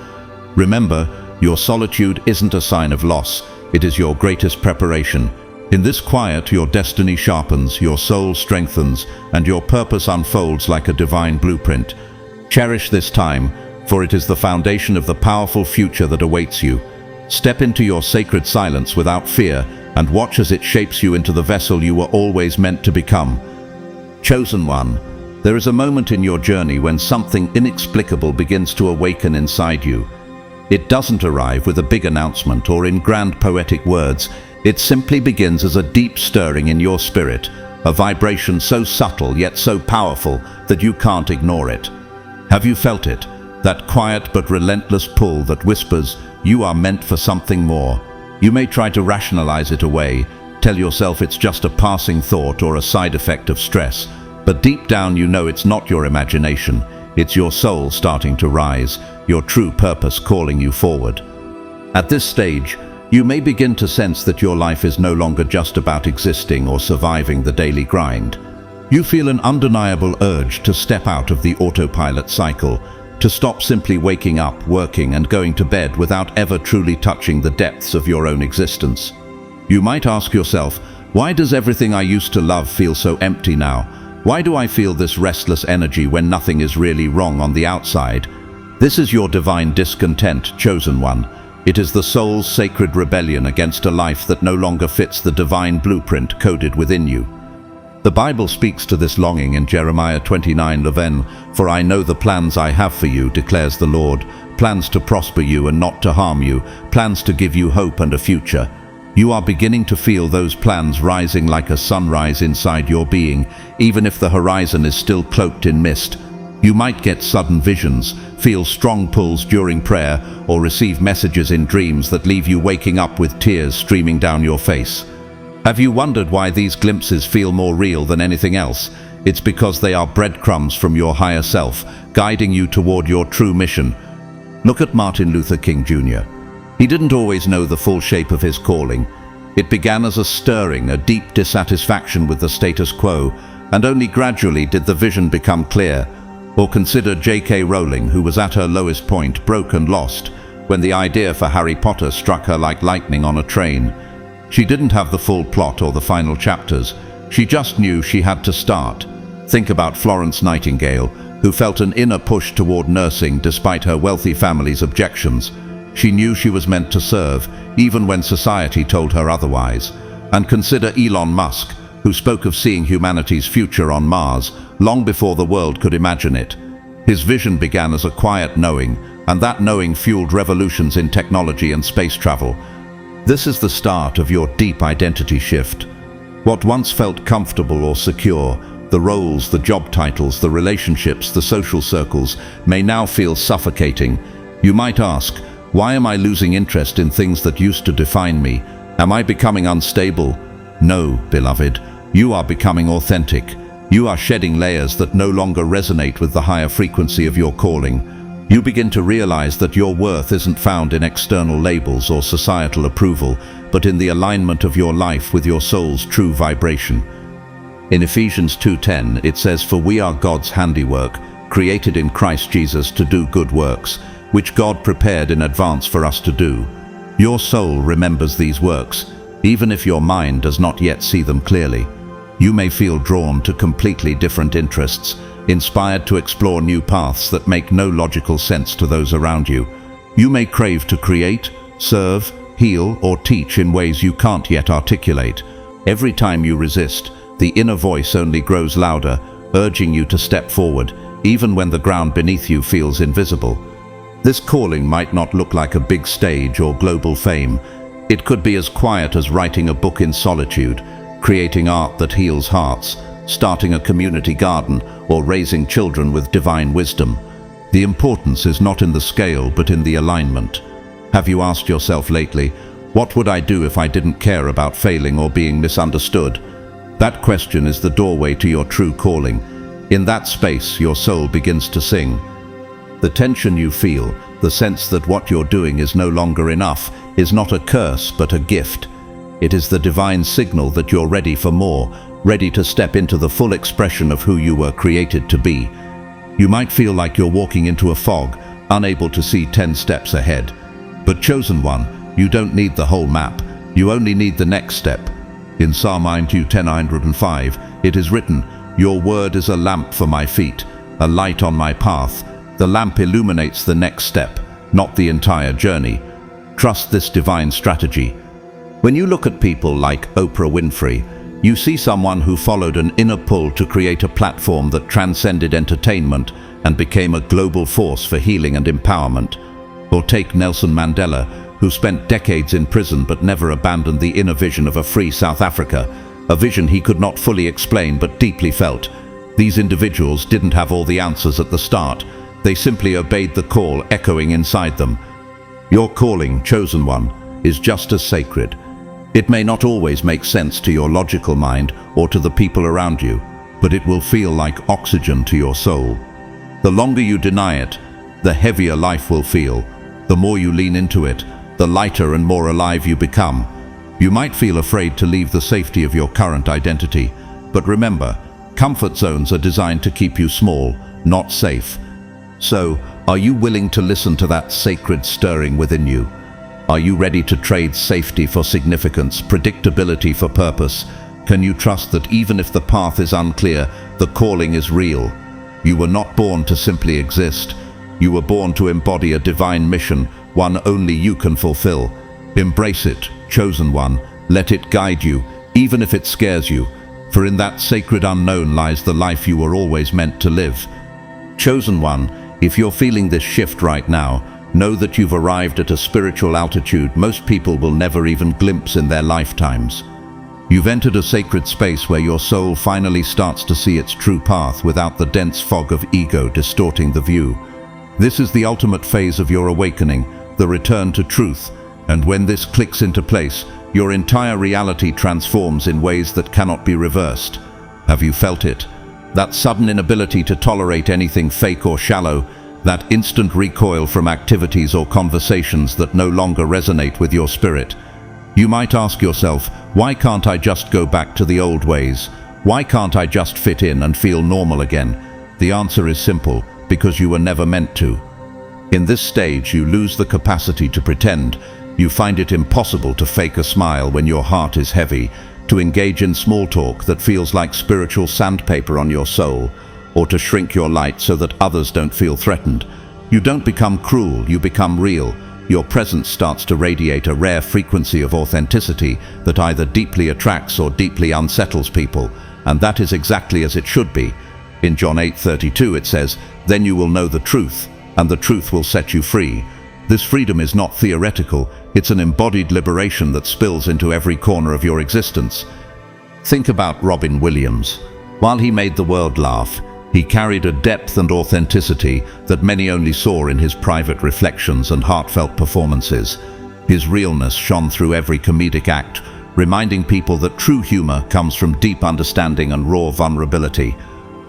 Remember, your solitude isn't a sign of loss, it is your greatest preparation. In this quiet, your destiny sharpens, your soul strengthens, and your purpose unfolds like a divine blueprint. Cherish this time, for it is the foundation of the powerful future that awaits you. Step into your sacred silence without fear, and watch as it shapes you into the vessel you were always meant to become. Chosen one, there is a moment in your journey when something inexplicable begins to awaken inside you. It doesn't arrive with a big announcement or in grand poetic words. It simply begins as a deep stirring in your spirit, a vibration so subtle yet so powerful that you can't ignore it. Have you felt it? That quiet but relentless pull that whispers, you are meant for something more. You may try to rationalize it away, tell yourself it's just a passing thought or a side effect of stress, but deep down you know it's not your imagination. It's your soul starting to rise, your true purpose calling you forward. At this stage, you may begin to sense that your life is no longer just about existing or surviving the daily grind. You feel an undeniable urge to step out of the autopilot cycle, to stop simply waking up, working, and going to bed without ever truly touching the depths of your own existence. You might ask yourself, why does everything I used to love feel so empty now? Why do I feel this restless energy when nothing is really wrong on the outside? This is your divine discontent, chosen one. It is the soul's sacred rebellion against a life that no longer fits the divine blueprint coded within you. The Bible speaks to this longing in Jeremiah 29:11, "For I know the plans I have for you, declares the Lord, plans to prosper you and not to harm you, plans to give you hope and a future." You are beginning to feel those plans rising like a sunrise inside your being, even if the horizon is still cloaked in mist. You might get sudden visions, feel strong pulls during prayer, or receive messages in dreams that leave you waking up with tears streaming down your face. Have you wondered why these glimpses feel more real than anything else? It's because they are breadcrumbs from your higher self, guiding you toward your true mission. Look at Martin Luther King Jr. He didn't always know the full shape of his calling. It began as a stirring, a deep dissatisfaction with the status quo, and only gradually did the vision become clear. Or consider J.K. Rowling, who was at her lowest point, broke and lost, when the idea for Harry Potter struck her like lightning on a train. She didn't have the full plot or the final chapters. She just knew she had to start. Think about Florence Nightingale, who felt an inner push toward nursing despite her wealthy family's objections. She knew she was meant to serve, even when society told her otherwise. And consider Elon Musk, who spoke of seeing humanity's future on Mars long before the world could imagine it. His vision began as a quiet knowing, and that knowing fueled revolutions in technology and space travel. This is the start of your deep identity shift. What once felt comfortable or secure, the roles, the job titles, the relationships, the social circles, may now feel suffocating. You might ask, why am I losing interest in things that used to define me? Am I becoming unstable? No, beloved, you are becoming authentic. You are shedding layers that no longer resonate with the higher frequency of your calling. You begin to realize that your worth isn't found in external labels or societal approval, but in the alignment of your life with your soul's true vibration. In Ephesians 2:10, it says, "For we are God's handiwork, created in Christ Jesus to do good works, which God prepared in advance for us to do." Your soul remembers these works, even if your mind does not yet see them clearly. You may feel drawn to completely different interests, inspired to explore new paths that make no logical sense to those around you. You may crave to create, serve, heal, or teach in ways you can't yet articulate. Every time you resist, the inner voice only grows louder, urging you to step forward, even when the ground beneath you feels invisible. This calling might not look like a big stage or global fame. It could be as quiet as writing a book in solitude, creating art that heals hearts, starting a community garden, or raising children with divine wisdom. The importance is not in the scale, but in the alignment. Have you asked yourself lately, what would I do if I didn't care about failing or being misunderstood? That question is the doorway to your true calling. In that space, your soul begins to sing. The tension you feel, the sense that what you're doing is no longer enough, is not a curse but a gift. It is the divine signal that you're ready for more, ready to step into the full expression of who you were created to be. You might feel like you're walking into a fog, unable to see 10 steps ahead. But chosen one, you don't need the whole map. You only need the next step. In Psalm 10:105, it is written, "Your word is a lamp for my feet, a light on my path." The lamp illuminates the next step, not the entire journey. Trust this divine strategy. When you look at people like Oprah Winfrey, you see someone who followed an inner pull to create a platform that transcended entertainment and became a global force for healing and empowerment. Or take Nelson Mandela, who spent decades in prison but never abandoned the inner vision of a free South Africa, a vision he could not fully explain but deeply felt. These individuals didn't have all the answers at the start. They simply obeyed the call echoing inside them. Your calling, chosen one, is just as sacred. It may not always make sense to your logical mind or to the people around you, but it will feel like oxygen to your soul. The longer you deny it, the heavier life will feel. The more you lean into it, the lighter and more alive you become. You might feel afraid to leave the safety of your current identity, but remember, comfort zones are designed to keep you small, not safe. So, are you willing to listen to that sacred stirring within you? Are you ready to trade safety for significance, predictability for purpose? Can you trust that even if the path is unclear, the calling is real? You were not born to simply exist. You were born to embody a divine mission, one only you can fulfill. Embrace it, chosen one. Let it guide you, even if it scares you. for in that sacred unknown lies the life you were always meant to live. Chosen one, if you're feeling this shift right now, know that you've arrived at a spiritual altitude most people will never even glimpse in their lifetimes. You've entered a sacred space where your soul finally starts to see its true path without the dense fog of ego distorting the view. This is the ultimate phase of your awakening, the return to truth, and when this clicks into place, your entire reality transforms in ways that cannot be reversed. Have you felt it? That sudden inability to tolerate anything fake or shallow, that instant recoil from activities or conversations that no longer resonate with your spirit. You might ask yourself, why can't I just go back to the old ways? Why can't I just fit in and feel normal again? The answer is simple, because you were never meant to. In this stage, you lose the capacity to pretend. You find it impossible to fake a smile when your heart is heavy, to engage in small talk that feels like spiritual sandpaper on your soul, or to shrink your light so that others don't feel threatened. You don't become cruel, you become real. Your presence starts to radiate a rare frequency of authenticity that either deeply attracts or deeply unsettles people, and that is exactly as it should be. In John 8:32 it says, "Then you will know the truth, and the truth will set you free." This freedom is not theoretical, it's an embodied liberation that spills into every corner of your existence. Think about Robin Williams. While he made the world laugh, he carried a depth and authenticity that many only saw in his private reflections and heartfelt performances. His realness shone through every comedic act, reminding people that true humor comes from deep understanding and raw vulnerability.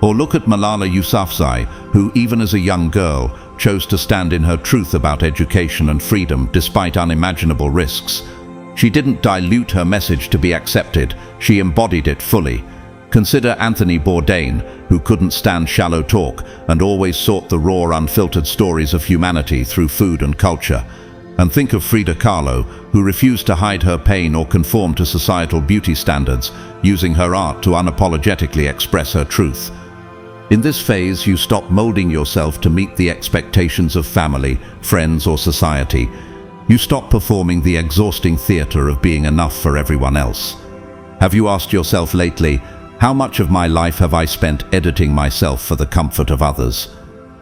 Or look at Malala Yousafzai, who, even as a young girl, chose to stand in her truth about education and freedom despite unimaginable risks. She didn't dilute her message to be accepted, she embodied it fully. Consider Anthony Bourdain, who couldn't stand shallow talk and always sought the raw, unfiltered stories of humanity through food and culture. And think of Frida Kahlo, who refused to hide her pain or conform to societal beauty standards, using her art to unapologetically express her truth. In this phase, you stop molding yourself to meet the expectations of family, friends, or society. You stop performing the exhausting theater of being enough for everyone else. Have you asked yourself lately, how much of my life have I spent editing myself for the comfort of others?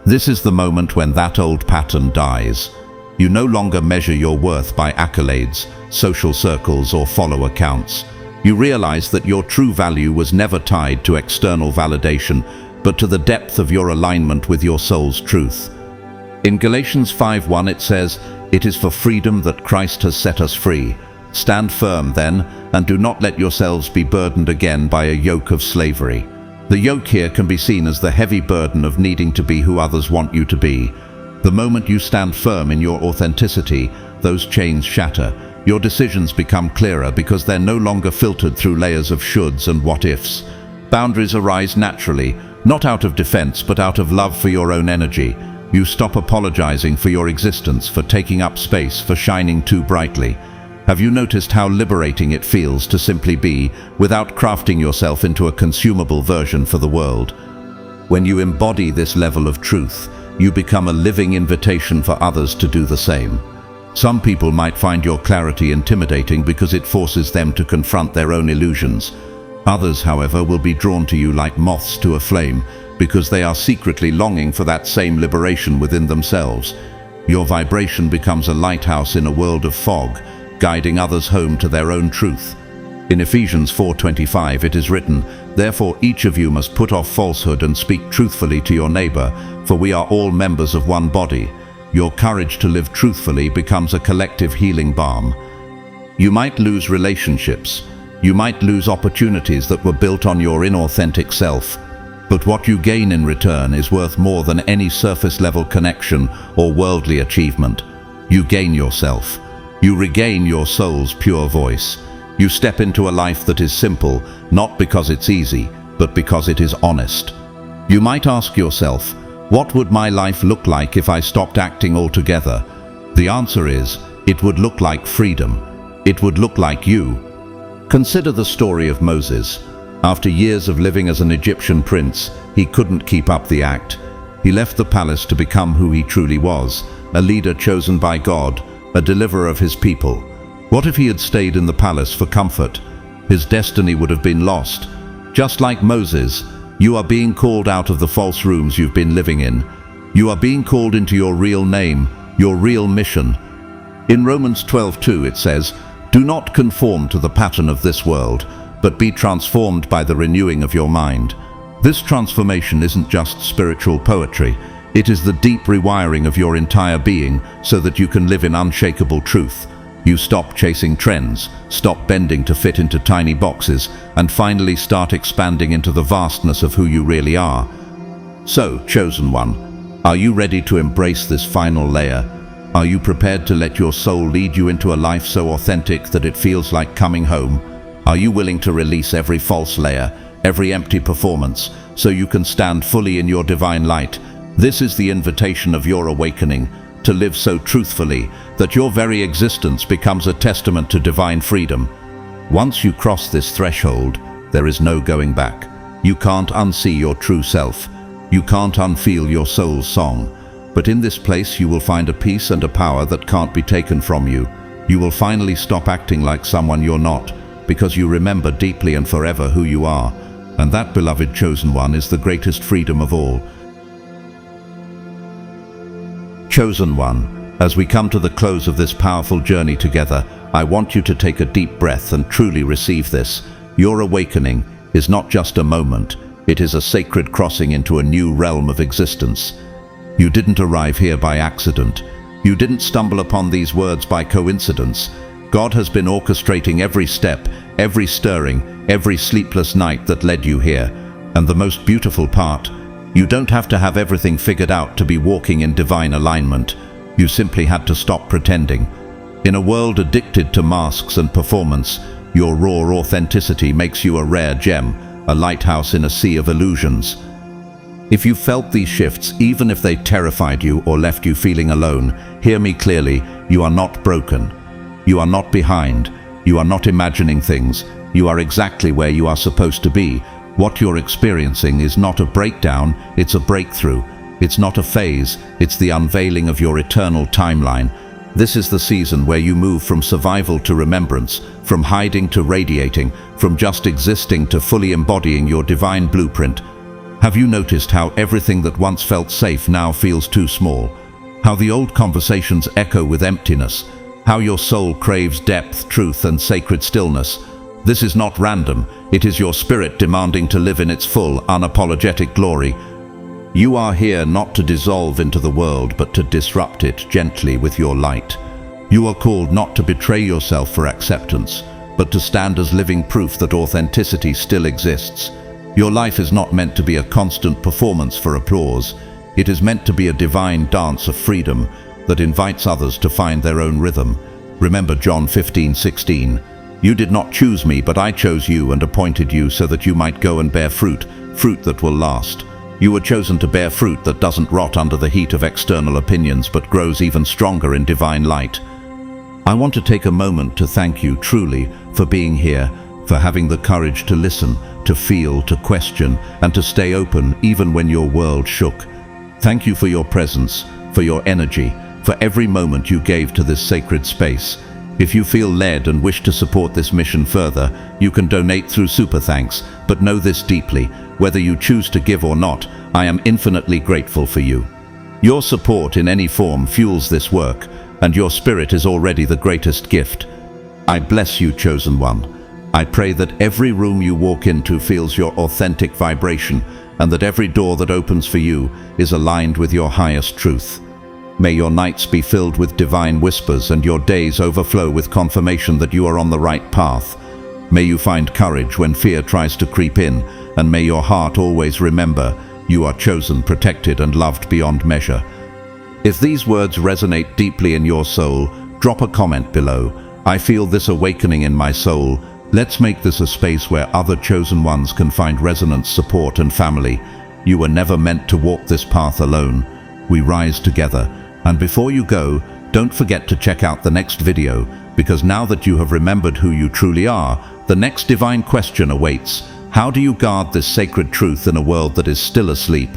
This is the moment when that old pattern dies. You no longer measure your worth by accolades, social circles, or follower counts. You realize that your true value was never tied to external validation, but to the depth of your alignment with your soul's truth. In Galatians 5:1 it says, "It is for freedom that Christ has set us free. Stand firm then, and do not let yourselves be burdened again by a yoke of slavery." The yoke here can be seen as the heavy burden of needing to be who others want you to be. The moment you stand firm in your authenticity, those chains shatter. Your decisions become clearer because they're no longer filtered through layers of shoulds and what-ifs. Boundaries arise naturally, not out of defense but out of love for your own energy. You stop apologizing for your existence, for taking up space, for shining too brightly. Have you noticed how liberating it feels to simply be, without crafting yourself into a consumable version for the world? When you embody this level of truth, you become a living invitation for others to do the same. Some people might find your clarity intimidating because it forces them to confront their own illusions. Others, however, will be drawn to you like moths to a flame because they are secretly longing for that same liberation within themselves. Your vibration becomes a lighthouse in a world of fog, guiding others home to their own truth. In Ephesians 4:25 it is written, "Therefore each of you must put off falsehood and speak truthfully to your neighbor, for we are all members of one body." Your courage to live truthfully becomes a collective healing balm. You might lose relationships. You might lose opportunities that were built on your inauthentic self. But what you gain in return is worth more than any surface-level connection or worldly achievement. You gain yourself. You regain your soul's pure voice. You step into a life that is simple, not because it's easy, but because it is honest. You might ask yourself, what would my life look like if I stopped acting altogether? The answer is, it would look like freedom. It would look like you. Consider the story of Moses. After years of living as an Egyptian prince, he couldn't keep up the act. He left the palace to become who he truly was, a leader chosen by God, a deliverer of his people. What if he had stayed in the palace for comfort? His destiny would have been lost. Just like Moses, you are being called out of the false rooms you've been living in. You are being called into your real name, your real mission. In Romans 12:2 it says, "Do not conform to the pattern of this world, but be transformed by the renewing of your mind." This transformation isn't just spiritual poetry. It is the deep rewiring of your entire being so that you can live in unshakable truth. You stop chasing trends, stop bending to fit into tiny boxes, and finally start expanding into the vastness of who you really are. So, chosen one, are you ready to embrace this final layer? Are you prepared to let your soul lead you into a life so authentic that it feels like coming home? Are you willing to release every false layer, every empty performance, so you can stand fully in your divine light? This is the invitation of your awakening, to live so truthfully that your very existence becomes a testament to divine freedom. Once you cross this threshold, there is no going back. You can't unsee your true self. You can't unfeel your soul's song. But in this place you will find a peace and a power that can't be taken from you. You will finally stop acting like someone you're not, because you remember deeply and forever who you are. And that, beloved chosen one, is the greatest freedom of all. Chosen one, as we come to the close of this powerful journey together, I want you to take a deep breath and truly receive this. Your awakening is not just a moment, it is a sacred crossing into a new realm of existence. You didn't arrive here by accident. You didn't stumble upon these words by coincidence. God has been orchestrating every step, every stirring, every sleepless night that led you here. And the most beautiful part, you don't have to have everything figured out to be walking in divine alignment. You simply had to stop pretending. In a world addicted to masks and performance, your raw authenticity makes you a rare gem, a lighthouse in a sea of illusions. If you felt these shifts, even if they terrified you or left you feeling alone, hear me clearly, you are not broken. You are not behind. You are not imagining things. You are exactly where you are supposed to be. What you're experiencing is not a breakdown, it's a breakthrough. It's not a phase, it's the unveiling of your eternal timeline. This is the season where you move from survival to remembrance, from hiding to radiating, from just existing to fully embodying your divine blueprint. Have you noticed how everything that once felt safe now feels too small? How the old conversations echo with emptiness? How your soul craves depth, truth, and sacred stillness? This is not random. It is your spirit demanding to live in its full, unapologetic glory. You are here not to dissolve into the world, but to disrupt it gently with your light. You are called not to betray yourself for acceptance, but to stand as living proof that authenticity still exists. Your life is not meant to be a constant performance for applause. It is meant to be a divine dance of freedom that invites others to find their own rhythm. Remember John 15:16. You did not choose me, but I chose you and appointed you so that you might go and bear fruit, fruit that will last. You were chosen to bear fruit that doesn't rot under the heat of external opinions, but grows even stronger in divine light. I want to take a moment to thank you truly for being here, for having the courage to listen, to feel, to question, and to stay open even when your world shook. Thank you for your presence, for your energy, for every moment you gave to this sacred space. If you feel led and wish to support this mission further, you can donate through Super Thanks, but know this deeply, whether you choose to give or not, I am infinitely grateful for you. Your support in any form fuels this work, and your spirit is already the greatest gift. I bless you, chosen one. I pray that every room you walk into feels your authentic vibration, and that every door that opens for you is aligned with your highest truth. May your nights be filled with divine whispers and your days overflow with confirmation that you are on the right path. May you find courage when fear tries to creep in, and may your heart always remember you are chosen, protected, and loved beyond measure. If these words resonate deeply in your soul, drop a comment below. I feel this awakening in my soul. Let's make this a space where other chosen ones can find resonance, support, and family. You were never meant to walk this path alone. We rise together. And before you go, don't forget to check out the next video, because now that you have remembered who you truly are, the next divine question awaits. How do you guard this sacred truth in a world that is still asleep?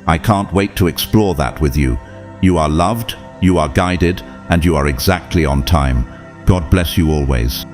I can't wait to explore that with you. You are loved, you are guided, and you are exactly on time. God bless you always.